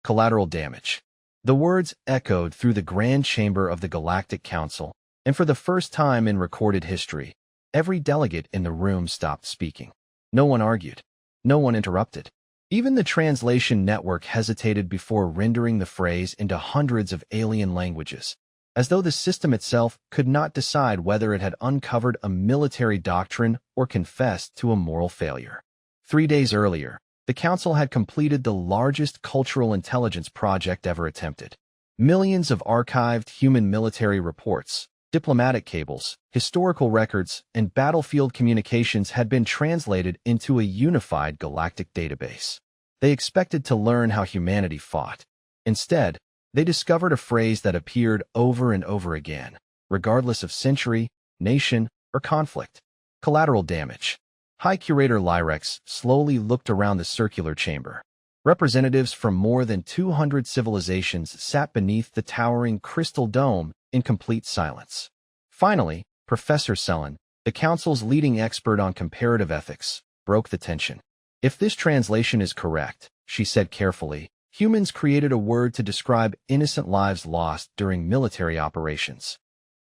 Collateral damage. The words echoed through the grand chamber of the Galactic Council, and for the first time in recorded history, every delegate in the room stopped speaking. No one argued. No one interrupted. Even the translation network hesitated before rendering the phrase into hundreds of alien languages, as though the system itself could not decide whether it had uncovered a military doctrine or confessed to a moral failure. 3 days earlier, the Council had completed the largest cultural intelligence project ever attempted. Millions of archived human military reports, diplomatic cables, historical records, and battlefield communications had been translated into a unified galactic database. They expected to learn how humanity fought. Instead, they discovered a phrase that appeared over and over again, regardless of century, nation, or conflict. Collateral damage. High Curator Lyrex slowly looked around the circular chamber. Representatives from more than 200 civilizations sat beneath the towering crystal dome in complete silence. Finally, Professor Selen, the Council's leading expert on comparative ethics, broke the tension. If this translation is correct, she said carefully, humans created a word to describe innocent lives lost during military operations.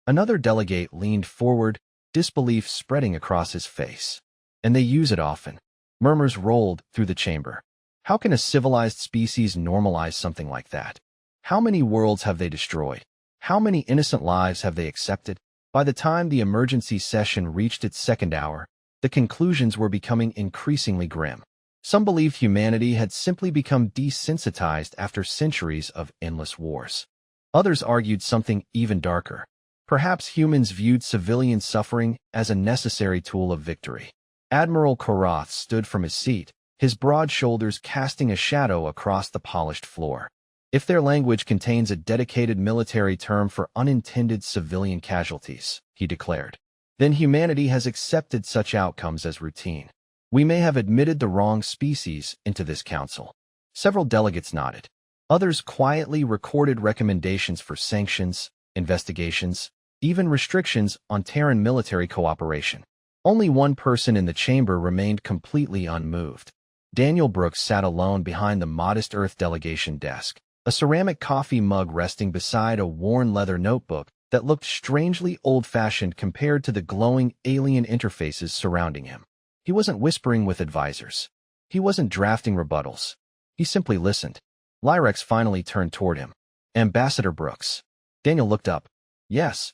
Another delegate leaned forward, disbelief spreading across his face. And they use it often. Murmurs rolled through the chamber. How can a civilized species normalize something like that? How many worlds have they destroyed? How many innocent lives have they accepted? By the time the emergency session reached its second hour, the conclusions were becoming increasingly grim. Some believed humanity had simply become desensitized after centuries of endless wars. Others argued something even darker. Perhaps humans viewed civilian suffering as a necessary tool of victory. Admiral Karath stood from his seat, his broad shoulders casting a shadow across the polished floor. If their language contains a dedicated military term for unintended civilian casualties, he declared, then humanity has accepted such outcomes as routine. We may have admitted the wrong species into this council. Several delegates nodded. Others quietly recorded recommendations for sanctions, investigations, even restrictions on Terran military cooperation. Only one person in the chamber remained completely unmoved. Daniel Brooks sat alone behind the modest Earth delegation desk, a ceramic coffee mug resting beside a worn leather notebook that looked strangely old-fashioned compared to the glowing alien interfaces surrounding him. He wasn't whispering with advisors. He wasn't drafting rebuttals. He simply listened. Lyrex finally turned toward him. Ambassador Brooks. Daniel looked up. Yes.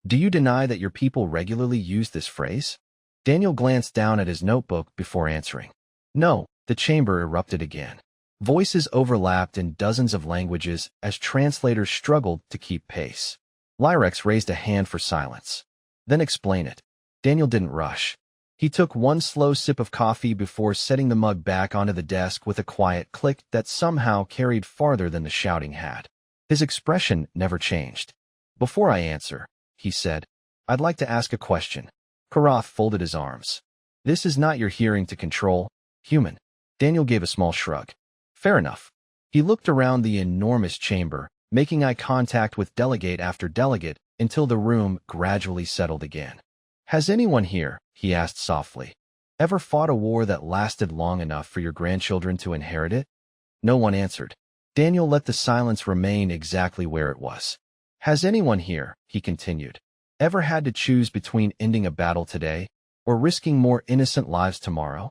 Do you deny that your people regularly use this phrase? Daniel glanced down at his notebook before answering. No, the chamber erupted again. Voices overlapped in dozens of languages as translators struggled to keep pace. Lyrex raised a hand for silence. Then explain it. Daniel didn't rush. He took one slow sip of coffee before setting the mug back onto the desk with a quiet click that somehow carried farther than the shouting had. His expression never changed. Before I answer, he said, I'd like to ask a question. Karath folded his arms. This is not your hearing to control, human. Daniel gave a small shrug. Fair enough. He looked around the enormous chamber, making eye contact with delegate after delegate until the room gradually settled again. Has anyone here, he asked softly, ever fought a war that lasted long enough for your grandchildren to inherit it? No one answered. Daniel let the silence remain exactly where it was. Has anyone here, he continued, ever had to choose between ending a battle today or risking more innocent lives tomorrow?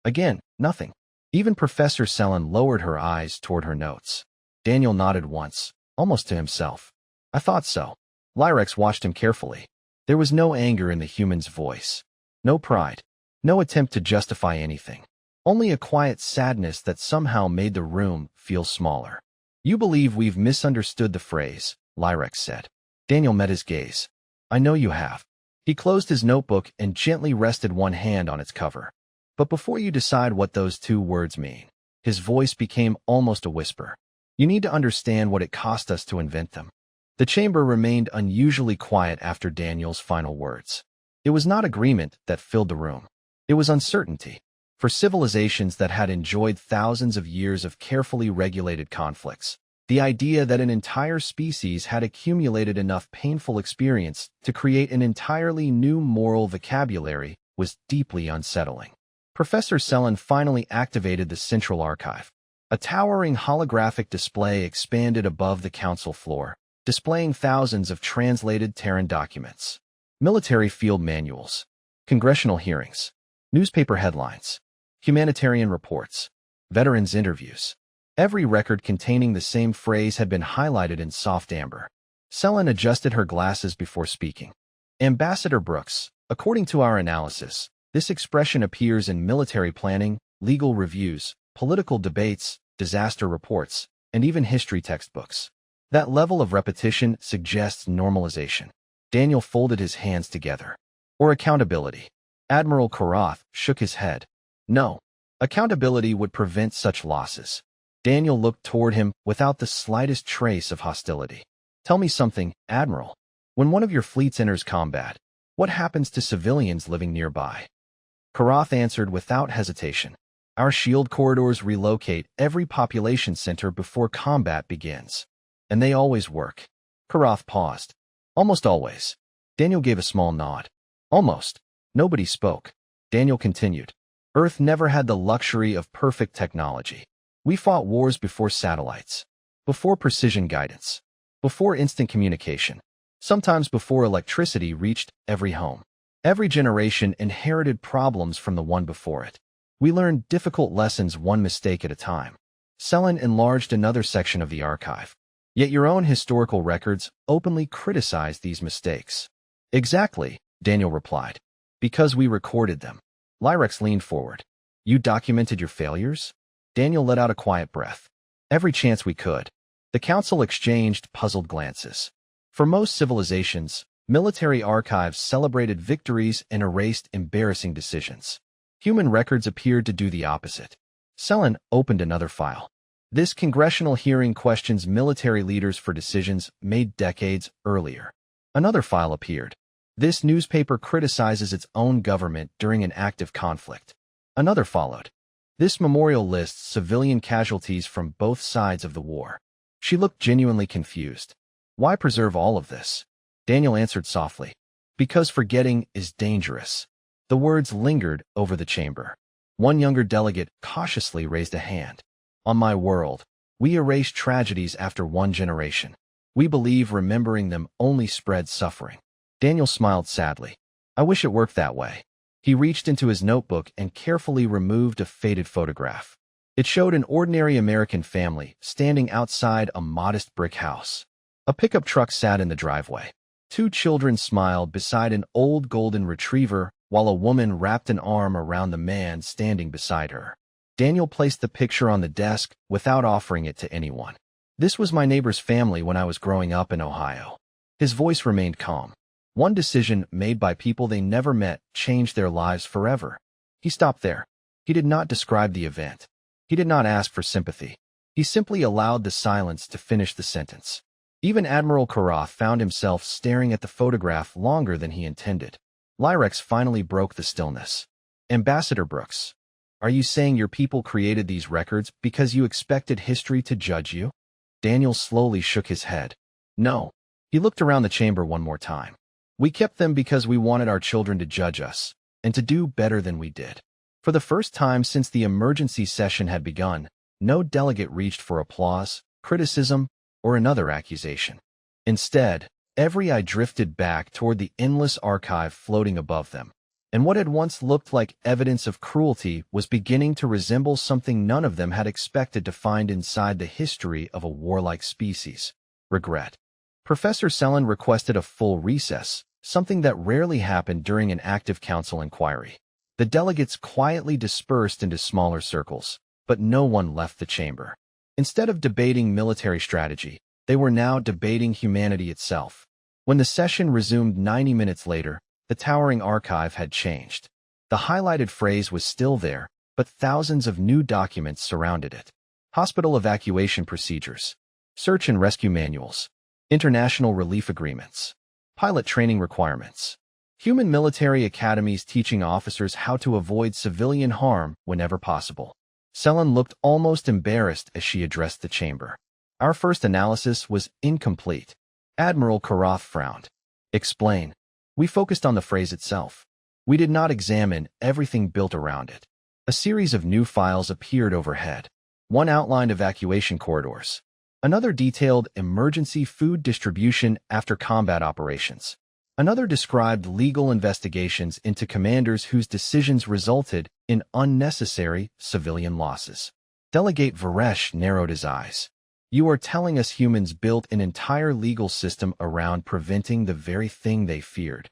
Again, nothing. Even Professor Selen lowered her eyes toward her notes. Daniel nodded once, almost to himself. I thought so. Lyrex watched him carefully. There was no anger in the human's voice. No pride. No attempt to justify anything. Only a quiet sadness that somehow made the room feel smaller. You believe we've misunderstood the phrase, Lyrex said. Daniel met his gaze. I know you have. He closed his notebook and gently rested one hand on its cover. But before you decide what those two words mean, his voice became almost a whisper. You need to understand what it cost us to invent them. The chamber remained unusually quiet after Daniel's final words. It was not agreement that filled the room. It was uncertainty. For civilizations that had enjoyed thousands of years of carefully regulated conflicts, the idea that an entire species had accumulated enough painful experience to create an entirely new moral vocabulary was deeply unsettling. Professor Selen finally activated the central archive. A towering holographic display expanded above the council floor, displaying thousands of translated Terran documents, military field manuals, congressional hearings, newspaper headlines, humanitarian reports, veterans' interviews. Every record containing the same phrase had been highlighted in soft amber. Selen adjusted her glasses before speaking. Ambassador Brooks, according to our analysis, this expression appears in military planning, legal reviews, political debates, disaster reports, and even history textbooks. That level of repetition suggests normalization. Daniel folded his hands together. Or accountability. Admiral Karath shook his head. No. Accountability would prevent such losses. Daniel looked toward him without the slightest trace of hostility. Tell me something, Admiral. When one of your fleets enters combat, what happens to civilians living nearby? Karath answered without hesitation. Our shield corridors relocate every population center before combat begins. And they always work. Karath paused. Almost always. Daniel gave a small nod. Almost. Nobody spoke. Daniel continued. Earth never had the luxury of perfect technology. We fought wars before satellites, before precision guidance, before instant communication, sometimes before electricity reached every home. Every generation inherited problems from the one before it. We learned difficult lessons one mistake at a time. Selen enlarged another section of the archive. Yet your own historical records openly criticize these mistakes. Exactly, Daniel replied. Because we recorded them. Lyrex leaned forward. You documented your failures? Daniel let out a quiet breath. Every chance we could. The council exchanged puzzled glances. For most civilizations, military archives celebrated victories and erased embarrassing decisions. Human records appeared to do the opposite. Selen opened another file. This congressional hearing questions military leaders for decisions made decades earlier. Another file appeared. This newspaper criticizes its own government during an active conflict. Another followed. This memorial lists civilian casualties from both sides of the war. She looked genuinely confused. Why preserve all of this? Daniel answered softly. Because forgetting is dangerous. The words lingered over the chamber. One younger delegate cautiously raised a hand. On my world, we erase tragedies after one generation. We believe remembering them only spreads suffering. Daniel smiled sadly. I wish it worked that way. He reached into his notebook and carefully removed a faded photograph. It showed an ordinary American family standing outside a modest brick house. A pickup truck sat in the driveway. Two children smiled beside an old golden retriever while a woman wrapped an arm around the man standing beside her. Daniel placed the picture on the desk without offering it to anyone. This was my neighbor's family when I was growing up in Ohio. His voice remained calm. One decision made by people they never met changed their lives forever. He stopped there. He did not describe the event. He did not ask for sympathy. He simply allowed the silence to finish the sentence. Even Admiral Karath found himself staring at the photograph longer than he intended. Lyrex finally broke the stillness. Ambassador Brooks, are you saying your people created these records because you expected history to judge you? Daniel slowly shook his head. No. He looked around the chamber one more time. We kept them because we wanted our children to judge us, and to do better than we did. For the first time since the emergency session had begun, no delegate reached for applause, criticism, or another accusation. Instead, every eye drifted back toward the endless archive floating above them, and what had once looked like evidence of cruelty was beginning to resemble something none of them had expected to find inside the history of a warlike species: regret. Professor Selen requested a full recess, something that rarely happened during an active council inquiry. The delegates quietly dispersed into smaller circles, but no one left the chamber. Instead of debating military strategy, they were now debating humanity itself. When the session resumed 90 minutes later, the towering archive had changed. The highlighted phrase was still there, but thousands of new documents surrounded it. Hospital evacuation procedures, search and rescue manuals, international relief agreements, pilot training requirements, human military academies teaching officers how to avoid civilian harm whenever possible. Selen looked almost embarrassed as she addressed the chamber. Our first analysis was incomplete. Admiral Karath frowned. Explain. We focused on the phrase itself. We did not examine everything built around it. A series of new files appeared overhead. One outlined evacuation corridors. Another detailed emergency food distribution after combat operations. Another described legal investigations into commanders whose decisions resulted in unnecessary civilian losses. Delegate Varesh narrowed his eyes. You are telling us humans built an entire legal system around preventing the very thing they feared.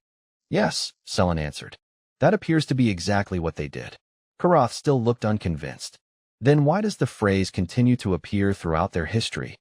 Yes, Selen answered. That appears to be exactly what they did. Karath still looked unconvinced. Then why does the phrase continue to appear throughout their history?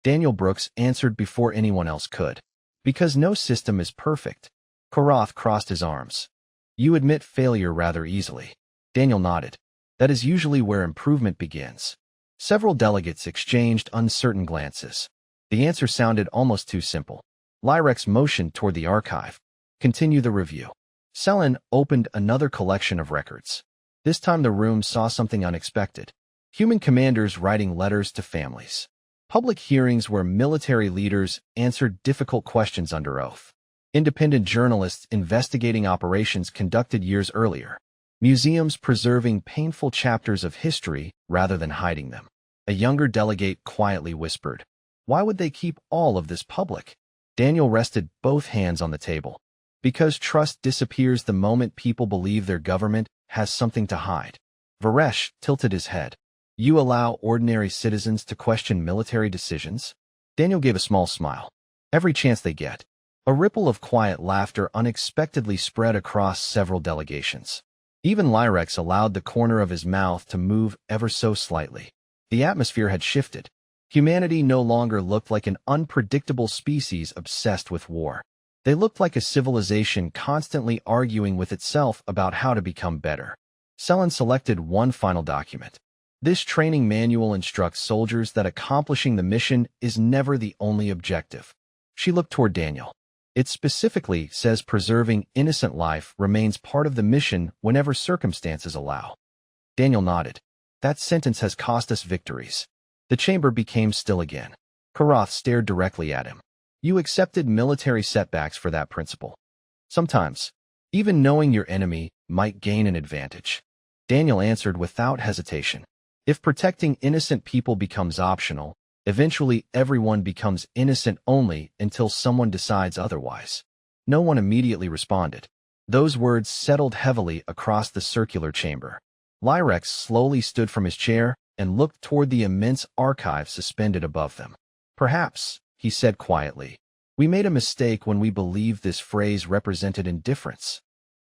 Daniel Brooks answered before anyone else could. Because no system is perfect. Karath crossed his arms. You admit failure rather easily. Daniel nodded. That is usually where improvement begins. Several delegates exchanged uncertain glances. The answer sounded almost too simple. Lyrex motioned toward the archive. Continue the review. Selen opened another collection of records. This time the room saw something unexpected. Human commanders writing letters to families. Public hearings where military leaders answered difficult questions under oath. Independent journalists investigating operations conducted years earlier. Museums preserving painful chapters of history rather than hiding them. A younger delegate quietly whispered, "Why would they keep all of this public?" Daniel rested both hands on the table. Because trust disappears the moment people believe their government has something to hide. Varesh tilted his head. You allow ordinary citizens to question military decisions? Daniel gave a small smile. Every chance they get. A ripple of quiet laughter unexpectedly spread across several delegations. Even Lyrex allowed the corner of his mouth to move ever so slightly. The atmosphere had shifted. Humanity no longer looked like an unpredictable species obsessed with war. They looked like a civilization constantly arguing with itself about how to become better. Selen selected one final document. This training manual instructs soldiers that accomplishing the mission is never the only objective. She looked toward Daniel. It specifically says preserving innocent life remains part of the mission whenever circumstances allow. Daniel nodded. That sentence has cost us victories. The chamber became still again. Karath stared directly at him. You accepted military setbacks for that principle. Sometimes, even knowing your enemy might gain an advantage. Daniel answered without hesitation. If protecting innocent people becomes optional, eventually everyone becomes innocent only until someone decides otherwise. No one immediately responded. Those words settled heavily across the circular chamber. Lyrex slowly stood from his chair and looked toward the immense archive suspended above them. Perhaps, he said quietly, we made a mistake when we believed this phrase represented indifference.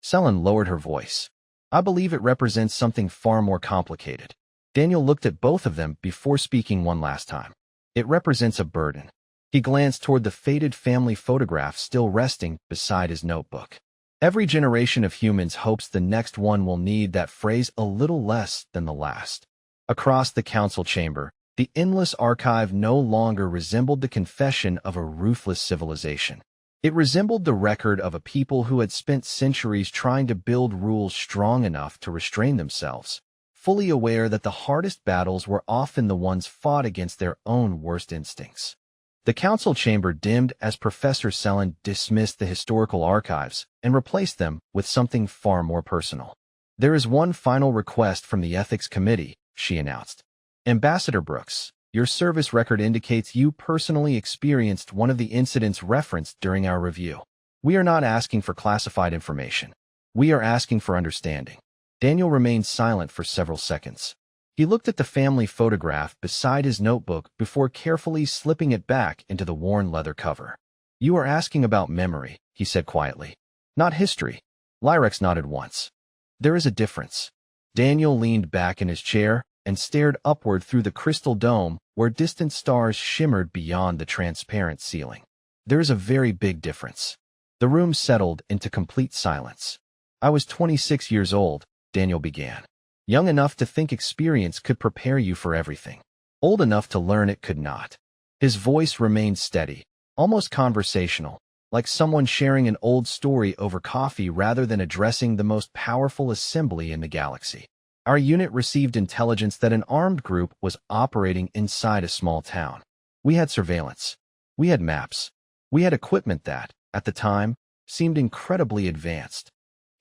Selen lowered her voice. I believe it represents something far more complicated. Daniel looked at both of them before speaking one last time. It represents a burden. He glanced toward the faded family photograph still resting beside his notebook. Every generation of humans hopes the next one will need that phrase a little less than the last. Across the council chamber, the endless archive no longer resembled the confession of a ruthless civilization. It resembled the record of a people who had spent centuries trying to build rules strong enough to restrain themselves, fully aware that the hardest battles were often the ones fought against their own worst instincts. The council chamber dimmed as Professor Selen dismissed the historical archives and replaced them with something far more personal. There is one final request from the Ethics Committee, she announced. Ambassador Brooks, your service record indicates you personally experienced one of the incidents referenced during our review. We are not asking for classified information. We are asking for understanding. Daniel remained silent for several seconds. He looked at the family photograph beside his notebook before carefully slipping it back into the worn leather cover. You are asking about memory, he said quietly. Not history. Lyrex nodded once. There is a difference. Daniel leaned back in his chair and stared upward through the crystal dome where distant stars shimmered beyond the transparent ceiling. There is a very big difference. The room settled into complete silence. I was 26 years old, Daniel began. Young enough to think experience could prepare you for everything. Old enough to learn it could not. His voice remained steady, almost conversational, like someone sharing an old story over coffee rather than addressing the most powerful assembly in the galaxy. Our unit received intelligence that an armed group was operating inside a small town. We had surveillance. We had maps. We had equipment that, at the time, seemed incredibly advanced.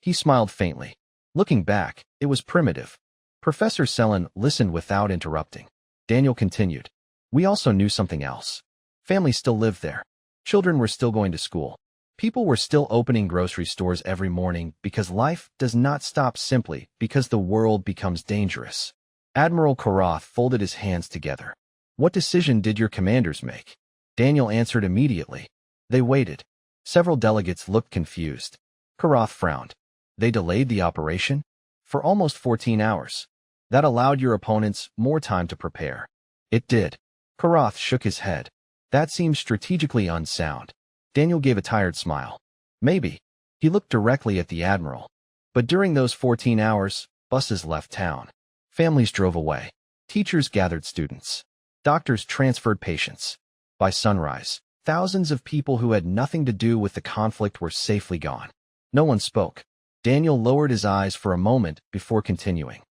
He smiled faintly. Looking back, it was primitive. Professor Selen listened without interrupting. Daniel continued. We also knew something else. Families still lived there. Children were still going to school. People were still opening grocery stores every morning because life does not stop simply because the world becomes dangerous. Admiral Karath folded his hands together. What decision did your commanders make? Daniel answered immediately. They waited. Several delegates looked confused. Karath frowned. They delayed the operation? For almost 14 hours. That allowed your opponents more time to prepare. It did. Karath shook his head. That seems strategically unsound. Daniel gave a tired smile. Maybe. He looked directly at the admiral. But during those 14 hours, buses left town. Families drove away. Teachers gathered students. Doctors transferred patients. By sunrise, thousands of people who had nothing to do with the conflict were safely gone. No one spoke. Daniel lowered his eyes for a moment before continuing.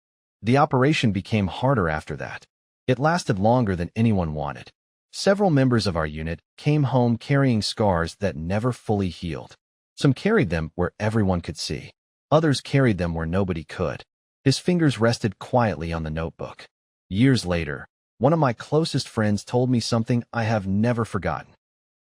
The operation became harder after that. It lasted longer than anyone wanted. Several members of our unit came home carrying scars that never fully healed. Some carried them where everyone could see. Others carried them where nobody could. His fingers rested quietly on the notebook. Years later, one of my closest friends told me something I have never forgotten.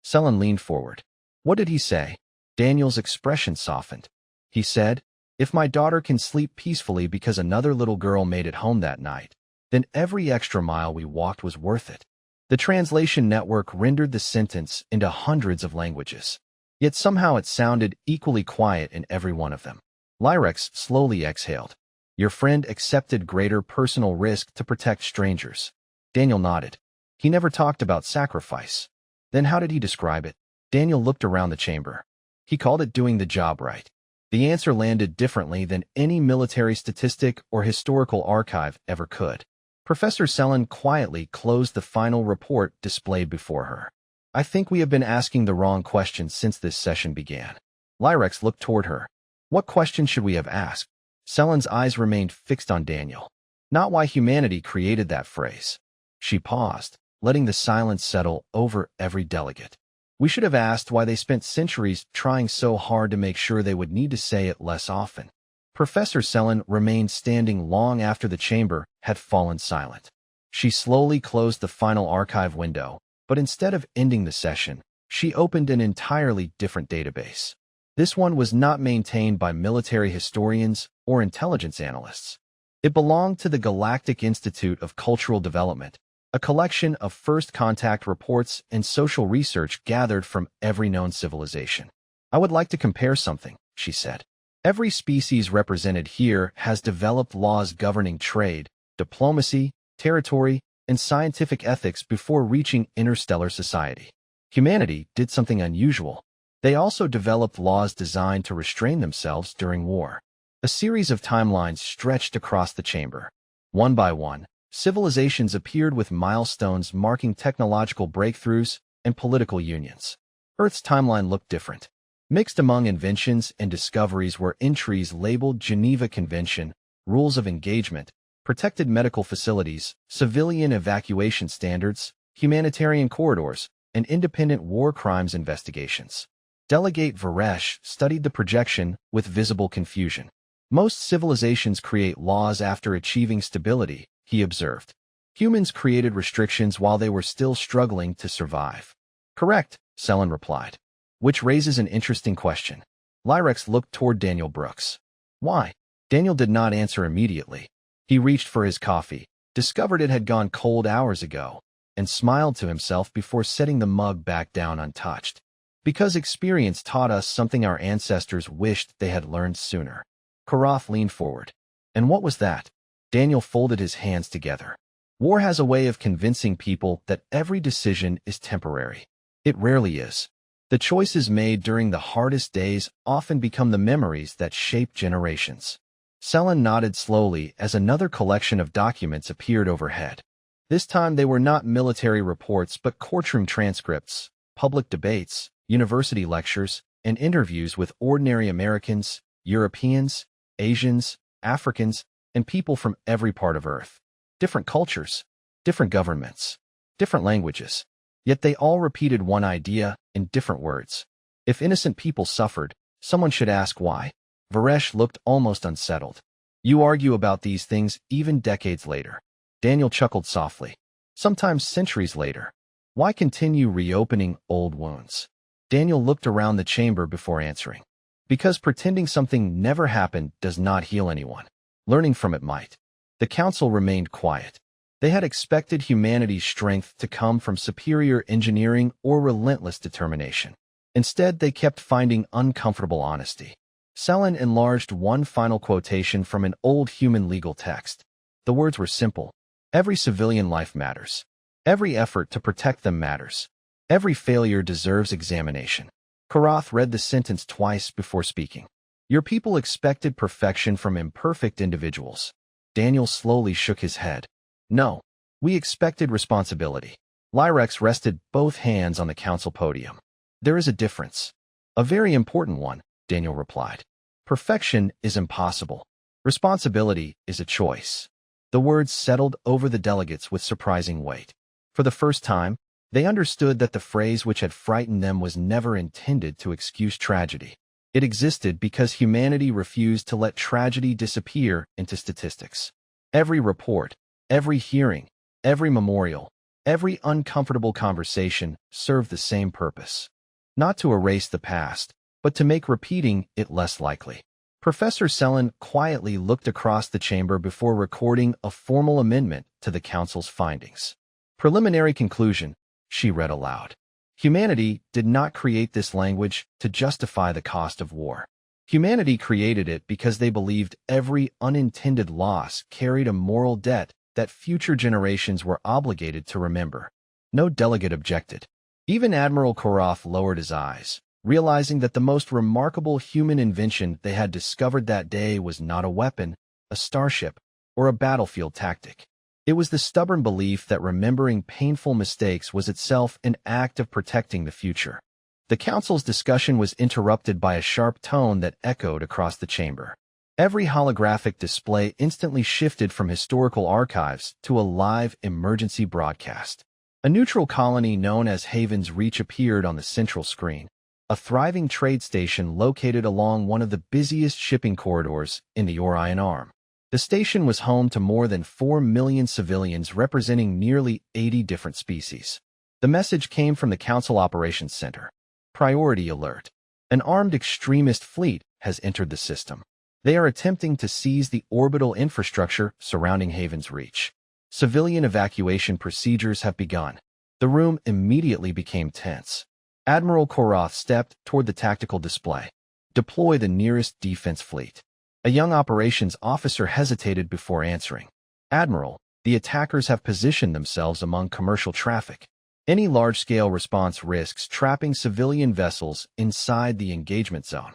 Selin leaned forward. What did he say? Daniel's expression softened. He said, if my daughter can sleep peacefully because another little girl made it home that night, then every extra mile we walked was worth it. The translation network rendered the sentence into hundreds of languages. Yet somehow it sounded equally quiet in every one of them. Lyrex slowly exhaled. Your friend accepted greater personal risk to protect strangers. Daniel nodded. He never talked about sacrifice. Then how did he describe it? Daniel looked around the chamber. He called it doing the job right. The answer landed differently than any military statistic or historical archive ever could. Professor Selin quietly closed the final report displayed before her. I think we have been asking the wrong questions since this session began. Lyrex looked toward her. What question should we have asked? Selin's eyes remained fixed on Daniel. Not why humanity created that phrase. She paused, letting the silence settle over every delegate. We should have asked why they spent centuries trying so hard to make sure they would need to say it less often. Professor Selin remained standing long after the chamber had fallen silent. She slowly closed the final archive window, but instead of ending the session, she opened an entirely different database. This one was not maintained by military historians or intelligence analysts. It belonged to the Galactic Institute of Cultural Development, a collection of first contact reports and social research gathered from every known civilization. I would like to compare something, she said. Every species represented here has developed laws governing trade, diplomacy, territory, and scientific ethics before reaching interstellar society. Humanity did something unusual. They also developed laws designed to restrain themselves during war. A series of timelines stretched across the chamber. One by one, civilizations appeared with milestones marking technological breakthroughs and political unions. Earth's timeline looked different. Mixed among inventions and discoveries were entries labeled Geneva Convention, rules of engagement, protected medical facilities, civilian evacuation standards, humanitarian corridors, and independent war crimes investigations. Delegate Varesh studied the projection with visible confusion. Most civilizations create laws after achieving stability, he observed. Humans created restrictions while they were still struggling to survive. Correct, Selin replied. Which raises an interesting question. Lyrex looked toward Daniel Brooks. Why? Daniel did not answer immediately. He reached for his coffee, discovered it had gone cold hours ago, and smiled to himself before setting the mug back down untouched. Because experience taught us something our ancestors wished they had learned sooner. Karath leaned forward. And what was that? Daniel folded his hands together. War has a way of convincing people that every decision is temporary. It rarely is. The choices made during the hardest days often become the memories that shape generations. Selin nodded slowly as another collection of documents appeared overhead. This time they were not military reports but courtroom transcripts, public debates, university lectures, and interviews with ordinary Americans, Europeans, Asians, Africans, and people from every part of Earth. Different cultures, different governments, different languages. Yet they all repeated one idea in different words. If innocent people suffered, someone should ask why. Varesh looked almost unsettled. You argue about these things even decades later. Daniel chuckled softly. sometimes centuries later. Why continue reopening old wounds? Daniel looked around the chamber before answering. Because pretending something never happened does not heal anyone. Learning from it might. The council remained quiet. They had expected humanity's strength to come from superior engineering or relentless determination. Instead, they kept finding uncomfortable honesty. Selin enlarged one final quotation from an old human legal text. The words were simple. Every civilian life matters. Every effort to protect them matters. Every failure deserves examination. Karath read the sentence twice before speaking. Your people expected perfection from imperfect individuals. Daniel slowly shook his head. No, we expected responsibility. Lyrex rested both hands on the council podium. There is a difference. A very important one, Daniel replied. Perfection is impossible. Responsibility is a choice. The words settled over the delegates with surprising weight. For the first time, they understood that the phrase which had frightened them was never intended to excuse tragedy. It existed because humanity refused to let tragedy disappear into statistics. Every report, every hearing, every memorial, every uncomfortable conversation served the same purpose. Not to erase the past, but to make repeating it less likely. Professor Selin quietly looked across the chamber before recording a formal amendment to the council's findings. Preliminary conclusion, she read aloud. Humanity did not create this language to justify the cost of war. Humanity created it because they believed every unintended loss carried a moral debt that future generations were obligated to remember. No delegate objected. Even Admiral Koroth lowered his eyes, realizing that the most remarkable human invention they had discovered that day was not a weapon, a starship, or a battlefield tactic. It was the stubborn belief that remembering painful mistakes was itself an act of protecting the future. The council's discussion was interrupted by a sharp tone that echoed across the chamber. Every holographic display instantly shifted from historical archives to a live emergency broadcast. A neutral colony known as Haven's Reach appeared on the central screen, a thriving trade station located along one of the busiest shipping corridors in the Orion Arm. The station was home to more than 4 million civilians representing nearly 80 different species. The message came from the Council Operations Center. Priority alert. An armed extremist fleet has entered the system. They are attempting to seize the orbital infrastructure surrounding Haven's Reach. Civilian evacuation procedures have begun. The room immediately became tense. Admiral Koroth stepped toward the tactical display. Deploy the nearest defense fleet. A young operations officer hesitated before answering. Admiral, the attackers have positioned themselves among commercial traffic. Any large-scale response risks trapping civilian vessels inside the engagement zone.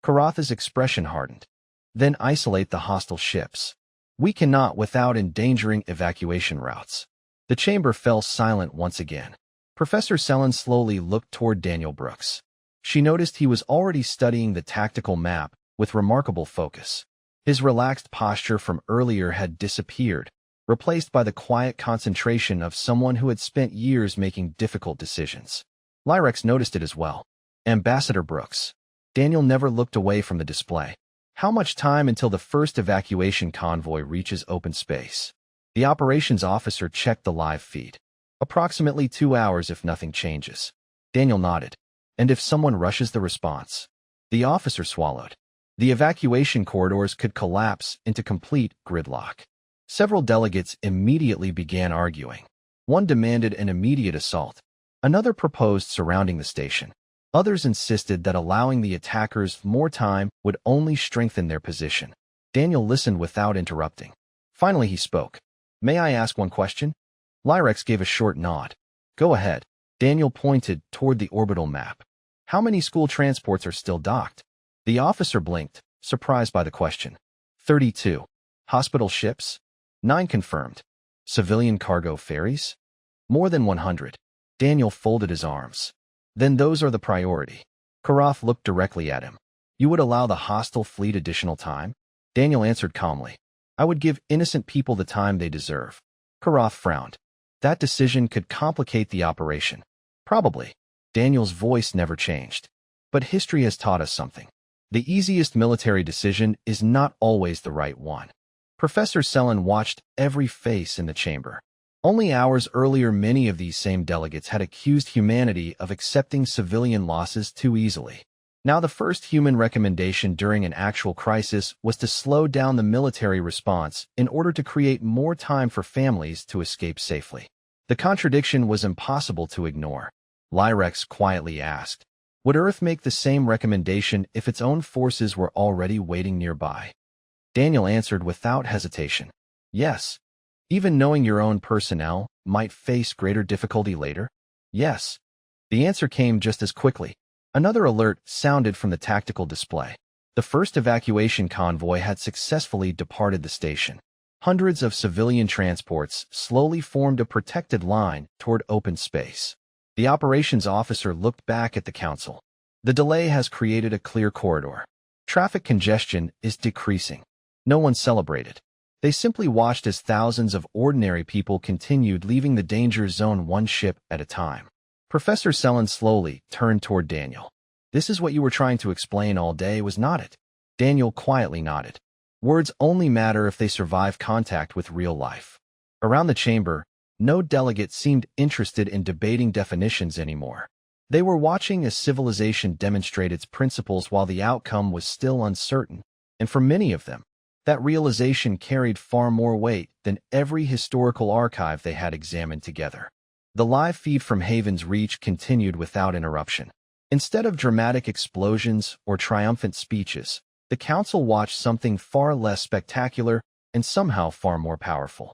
Koroth's expression hardened. Then isolate the hostile ships. We cannot without endangering evacuation routes. The chamber fell silent once again. Professor Selin slowly looked toward Daniel Brooks. She noticed he was already studying the tactical map with remarkable focus. His relaxed posture from earlier had disappeared, replaced by the quiet concentration of someone who had spent years making difficult decisions. Lyrex noticed it as well. Ambassador Brooks. Daniel never looked away from the display. How much time until the first evacuation convoy reaches open space? The operations officer checked the live feed. Approximately 2 hours if nothing changes. Daniel nodded. And if someone rushes the response? The officer swallowed. The evacuation corridors could collapse into complete gridlock. Several delegates immediately began arguing. One demanded an immediate assault. Another proposed surrounding the station. Others insisted that allowing the attackers more time would only strengthen their position. Daniel listened without interrupting. Finally he spoke. May I ask one question? Lyrex gave a short nod. Go ahead. Daniel pointed toward the orbital map. How many school transports are still docked? The officer blinked, surprised by the question. 32. Hospital ships? 9 confirmed. Civilian cargo ferries? More than 100. Daniel folded his arms. Then those are the priority. Koroth looked directly at him. You would allow the hostile fleet additional time? Daniel answered calmly. I would give innocent people the time they deserve. Koroth frowned. That decision could complicate the operation. Probably. Daniel's voice never changed. But history has taught us something. The easiest military decision is not always the right one. Professor Selin watched every face in the chamber. Only hours earlier, many of these same delegates had accused humanity of accepting civilian losses too easily. Now, the first human recommendation during an actual crisis was to slow down the military response in order to create more time for families to escape safely. The contradiction was impossible to ignore. Lyrex quietly asked, would Earth make the same recommendation if its own forces were already waiting nearby? Daniel answered without hesitation, yes. Even knowing your own personnel might face greater difficulty later? Yes. The answer came just as quickly. Another alert sounded from the tactical display. The first evacuation convoy had successfully departed the station. Hundreds of civilian transports slowly formed a protected line toward open space. The operations officer looked back at the council. The delay has created a clear corridor. Traffic congestion is decreasing. No one celebrated. They simply watched as thousands of ordinary people continued leaving the danger zone one ship at a time. Professor Selen slowly turned toward Daniel. This is what you were trying to explain all day, was not it? Daniel quietly nodded. Words only matter if they survive contact with real life. Around the chamber, no delegate seemed interested in debating definitions anymore. They were watching as civilization demonstrate its principles while the outcome was still uncertain, and for many of them, that realization carried far more weight than every historical archive they had examined together. The live feed from Haven's Reach continued without interruption. Instead of dramatic explosions or triumphant speeches, the council watched something far less spectacular and somehow far more powerful.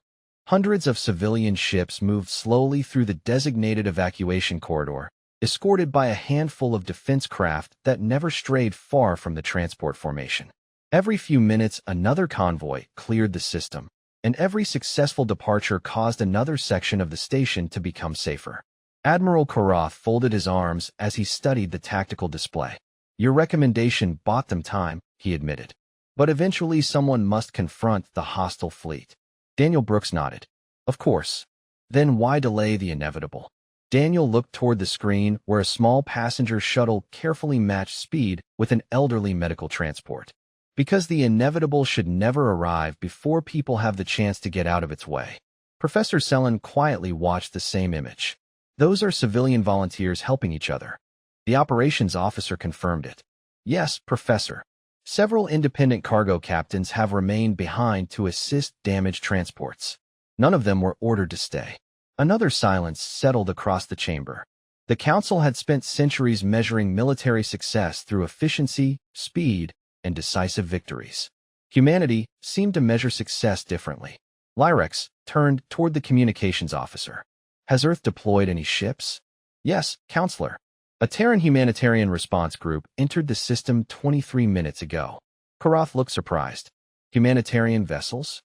Hundreds of civilian ships moved slowly through the designated evacuation corridor, escorted by a handful of defense craft that never strayed far from the transport formation. Every few minutes, another convoy cleared the system, and every successful departure caused another section of the station to become safer. Admiral Karath folded his arms as he studied the tactical display. Your recommendation bought them time, he admitted. But eventually someone must confront the hostile fleet. Daniel Brooks nodded. Of course. Then why delay the inevitable? Daniel looked toward the screen where a small passenger shuttle carefully matched speed with an elderly medical transport. Because the inevitable should never arrive before people have the chance to get out of its way. Professor Selen quietly watched the same image. Those are civilian volunteers helping each other. The operations officer confirmed it. Yes, Professor. Several independent cargo captains have remained behind to assist damaged transports. None of them were ordered to stay. Another silence settled across the chamber. The council had spent centuries measuring military success through efficiency, speed, and decisive victories. Humanity seemed to measure success differently. Lyrex turned toward the communications officer. Has Earth deployed any ships? Yes, Counselor. A Terran humanitarian response group entered the system 23 minutes ago. Karath looked surprised. Humanitarian vessels?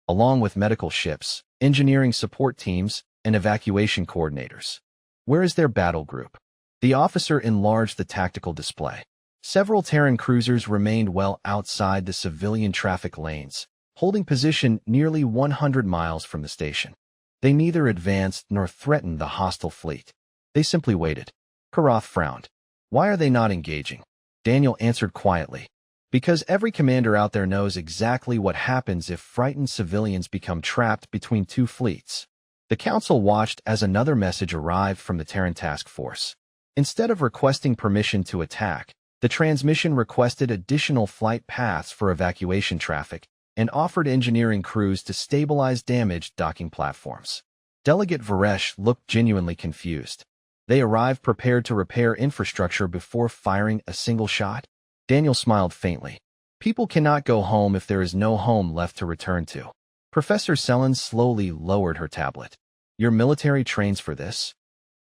Along with medical ships, engineering support teams, and evacuation coordinators. Where is their battle group? The officer enlarged the tactical display. Several Terran cruisers remained well outside the civilian traffic lanes, holding position nearly 100 miles from the station. They neither advanced nor threatened the hostile fleet. They simply waited. Karath frowned. Why are they not engaging? Daniel answered quietly. Because every commander out there knows exactly what happens if frightened civilians become trapped between two fleets. The council watched as another message arrived from the Terran task force. Instead of requesting permission to attack, the transmission requested additional flight paths for evacuation traffic and offered engineering crews to stabilize damaged docking platforms. Delegate Varesh looked genuinely confused. They arrived prepared to repair infrastructure before firing a single shot? Daniel smiled faintly. People cannot go home if there is no home left to return to. Professor Selen slowly lowered her tablet. Your military trains for this?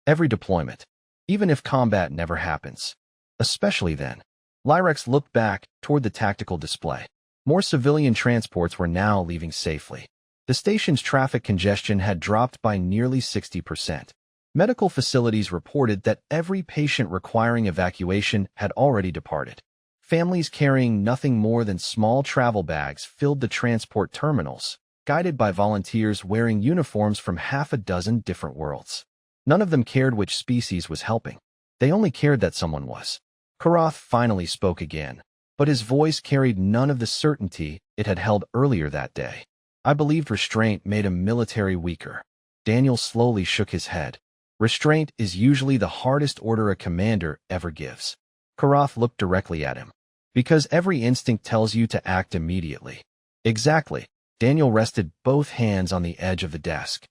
Every deployment. Even if combat never happens. Especially then. Lyrex looked back toward the tactical display. More civilian transports were now leaving safely. The station's traffic congestion had dropped by nearly 60%. Medical facilities reported that every patient requiring evacuation had already departed. Families carrying nothing more than small travel bags filled the transport terminals, guided by volunteers wearing uniforms from half a dozen different worlds. None of them cared which species was helping. They only cared that someone was. Karath finally spoke again, but his voice carried none of the certainty it had held earlier that day. I believed restraint made a military weaker. Daniel slowly shook his head. Restraint is usually the hardest order a commander ever gives. Karath looked directly at him. Because every instinct tells you to act immediately. Exactly. Daniel rested both hands on the edge of the desk.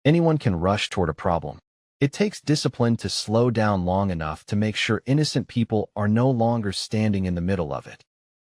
Anyone can rush toward a problem. It takes discipline to slow down long enough to make sure innocent people are no longer standing in the middle of it.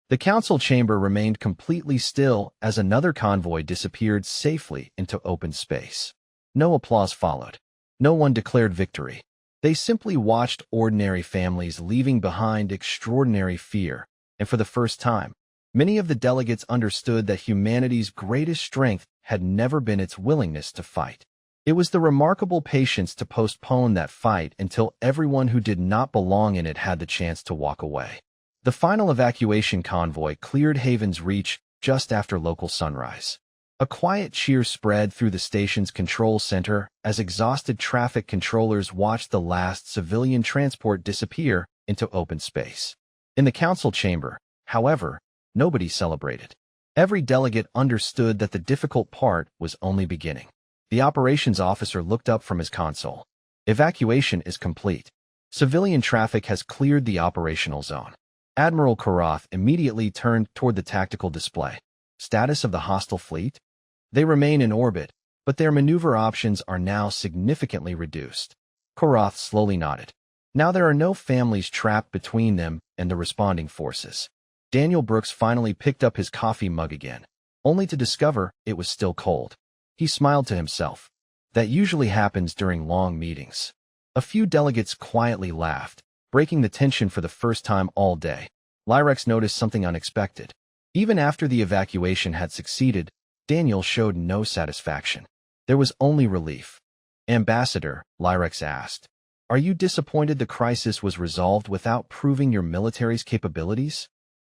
The council chamber remained completely still as another convoy disappeared safely into open space. No applause followed. No one declared victory. They simply watched ordinary families leaving behind extraordinary fear, and for the first time, many of the delegates understood that humanity's greatest strength had never been its willingness to fight. It was the remarkable patience to postpone that fight until everyone who did not belong in it had the chance to walk away. The final evacuation convoy cleared Haven's Reach just after local sunrise. A quiet cheer spread through the station's control center as exhausted traffic controllers watched the last civilian transport disappear into open space. In the council chamber, however, nobody celebrated. Every delegate understood that the difficult part was only beginning. The operations officer looked up from his console. Evacuation is complete. Civilian traffic has cleared the operational zone. Admiral Karath immediately turned toward the tactical display. Status of the hostile fleet? They remain in orbit, but their maneuver options are now significantly reduced. Karath slowly nodded. Now there are no families trapped between them and the responding forces. Daniel Brooks finally picked up his coffee mug again, only to discover it was still cold. He smiled to himself. That usually happens during long meetings. A few delegates quietly laughed, breaking the tension for the first time all day. Lyrex noticed something unexpected. Even after the evacuation had succeeded, Daniel showed no satisfaction. There was only relief. Ambassador, Lyrex asked, are you disappointed the crisis was resolved without proving your military's capabilities?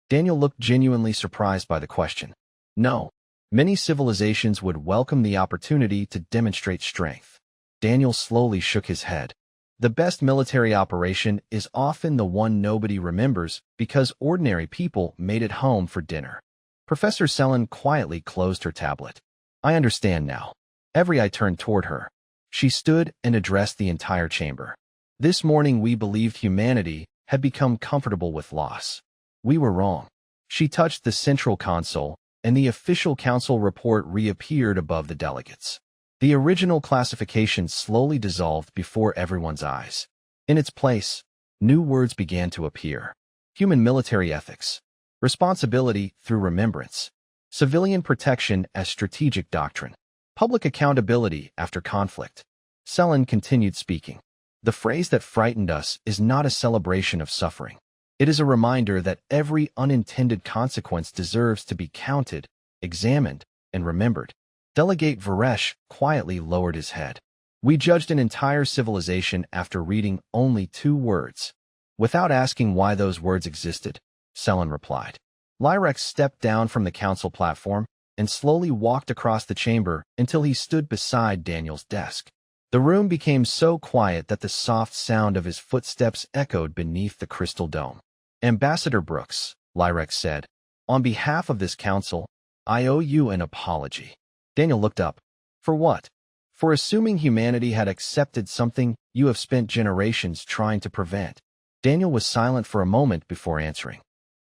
Daniel looked genuinely surprised by the question. No. Many civilizations would welcome the opportunity to demonstrate strength. Daniel slowly shook his head. The best military operation is often the one nobody remembers because ordinary people made it home for dinner. Professor Selen quietly closed her tablet. I understand now. Every eye turned toward her. She stood and addressed the entire chamber. This morning we believed humanity had become comfortable with loss. We were wrong. She touched the central console, and the official council report reappeared above the delegates. The original classification slowly dissolved before everyone's eyes. In its place, new words began to appear. Human military ethics. Responsibility through remembrance. Civilian protection as strategic doctrine. Public accountability after conflict. Selen continued speaking. The phrase that frightened us is not a celebration of suffering. It is a reminder that every unintended consequence deserves to be counted, examined, and remembered. Delegate Varesh quietly lowered his head. We judged an entire civilization after reading only 2 words. Without asking why those words existed, Selen replied. Lyrex stepped down from the council platform and slowly walked across the chamber until he stood beside Daniel's desk. The room became so quiet that the soft sound of his footsteps echoed beneath the crystal dome. Ambassador Brooks, Lyrex said, on behalf of this council, I owe you an apology. Daniel looked up. For what? For assuming humanity had accepted something you have spent generations trying to prevent. Daniel was silent for a moment before answering.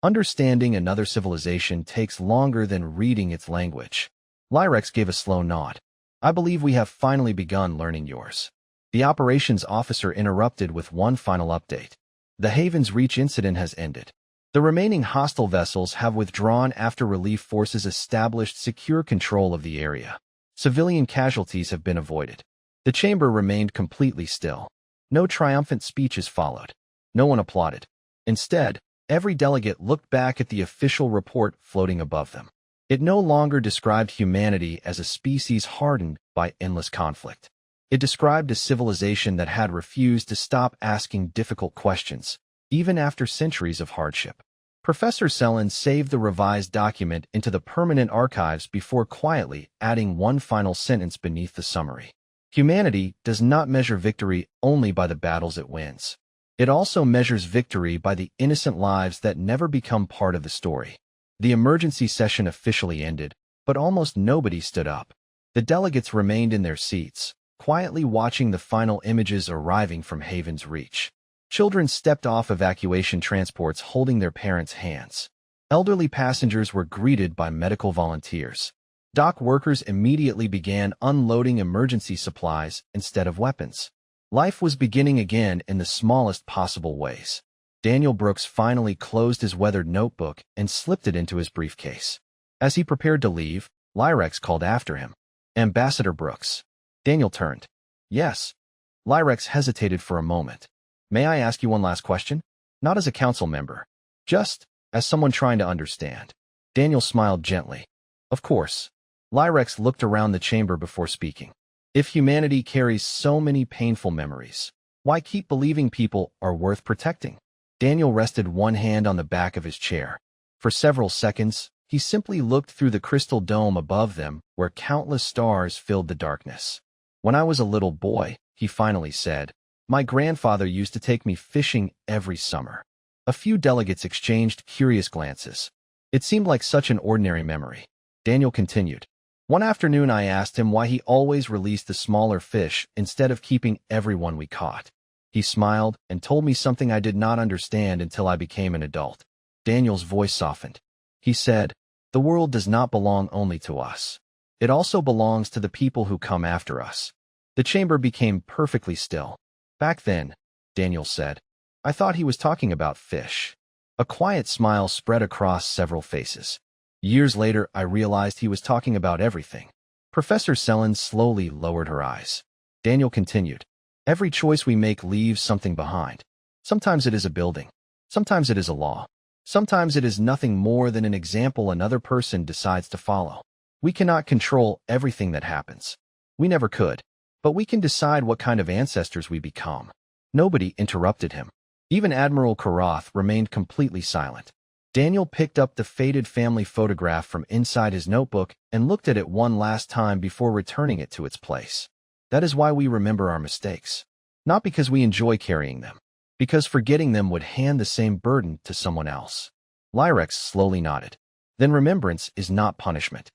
Understanding another civilization takes longer than reading its language. Lyrex gave a slow nod. I believe we have finally begun learning yours. The operations officer interrupted with one final update. The Haven's Reach incident has ended. The remaining hostile vessels have withdrawn after relief forces established secure control of the area. Civilian casualties have been avoided. The chamber remained completely still. No triumphant speeches followed. No one applauded. Instead, every delegate looked back at the official report floating above them. It no longer described humanity as a species hardened by endless conflict. It described a civilization that had refused to stop asking difficult questions, even after centuries of hardship. Professor Selen saved the revised document into the permanent archives before quietly adding one final sentence beneath the summary. Humanity does not measure victory only by the battles it wins. It also measures victory by the innocent lives that never become part of the story. The emergency session officially ended, but almost nobody stood up. The delegates remained in their seats, quietly watching the final images arriving from Haven's Reach. Children stepped off evacuation transports holding their parents' hands. Elderly passengers were greeted by medical volunteers. Dock workers immediately began unloading emergency supplies instead of weapons. Life was beginning again in the smallest possible ways. Daniel Brooks finally closed his weathered notebook and slipped it into his briefcase. As he prepared to leave, Lyrex called after him. "Ambassador Brooks." Daniel turned. "Yes." Lyrex hesitated for a moment. "May I ask you one last question? Not as a council member. Just as someone trying to understand." Daniel smiled gently. "Of course." Lyrex looked around the chamber before speaking. "If humanity carries so many painful memories, why keep believing people are worth protecting?" Daniel rested one hand on the back of his chair. For several seconds, he simply looked through the crystal dome above them where countless stars filled the darkness. "When I was a little boy," he finally said, "my grandfather used to take me fishing every summer." A few delegates exchanged curious glances. It seemed like such an ordinary memory. Daniel continued. "One afternoon I asked him why he always released the smaller fish instead of keeping everyone we caught. He smiled and told me something I did not understand until I became an adult." Daniel's voice softened. He said, "The world does not belong only to us. It also belongs to the people who come after us." The chamber became perfectly still. "Back then," Daniel said, "I thought he was talking about fish." A quiet smile spread across several faces. "Years later, I realized he was talking about everything." Professor Selen slowly lowered her eyes. Daniel continued, "Every choice we make leaves something behind. Sometimes it is a building. Sometimes it is a law. Sometimes it is nothing more than an example another person decides to follow. We cannot control everything that happens. We never could. But we can decide what kind of ancestors we become." Nobody interrupted him. Even Admiral Karath remained completely silent. Daniel picked up the faded family photograph from inside his notebook and looked at it one last time before returning it to its place. That is why we remember our mistakes. Not because we enjoy carrying them. Because forgetting them would hand the same burden to someone else. Lyrex slowly nodded. "Then remembrance is not punishment."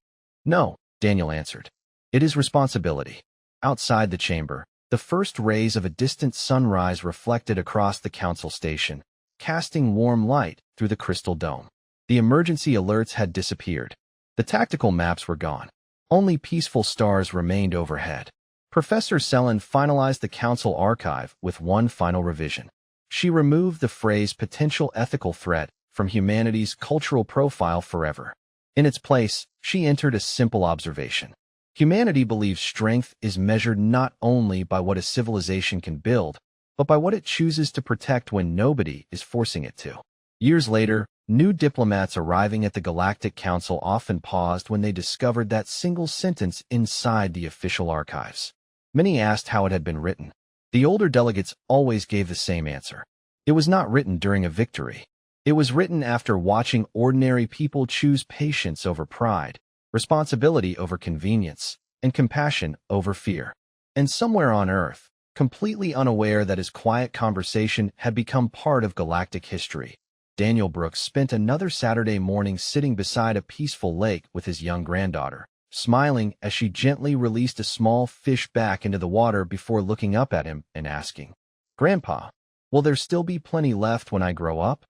"No," Daniel answered. "It is responsibility." Outside the chamber, the first rays of a distant sunrise reflected across the council station, casting warm light through the crystal dome. The emergency alerts had disappeared. The tactical maps were gone. Only peaceful stars remained overhead. Professor Selen finalized the council archive with one final revision. She removed the phrase "potential ethical threat" from humanity's cultural profile forever. In its place, she entered a simple observation. Humanity believes strength is measured not only by what a civilization can build, but by what it chooses to protect when nobody is forcing it to. Years later, new diplomats arriving at the Galactic Council often paused when they discovered that single sentence inside the official archives. Many asked how it had been written. The older delegates always gave the same answer. It was not written during a victory. It was written after watching ordinary people choose patience over pride, responsibility over convenience, and compassion over fear. And somewhere on Earth, completely unaware that his quiet conversation had become part of galactic history, Daniel Brooks spent another Saturday morning sitting beside a peaceful lake with his young granddaughter, smiling as she gently released a small fish back into the water before looking up at him and asking, "Grandpa, will there still be plenty left when I grow up?"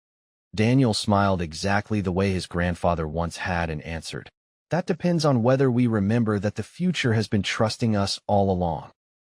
Daniel smiled exactly the way his grandfather once had and answered, "That depends on whether we remember that the future has been trusting us all along."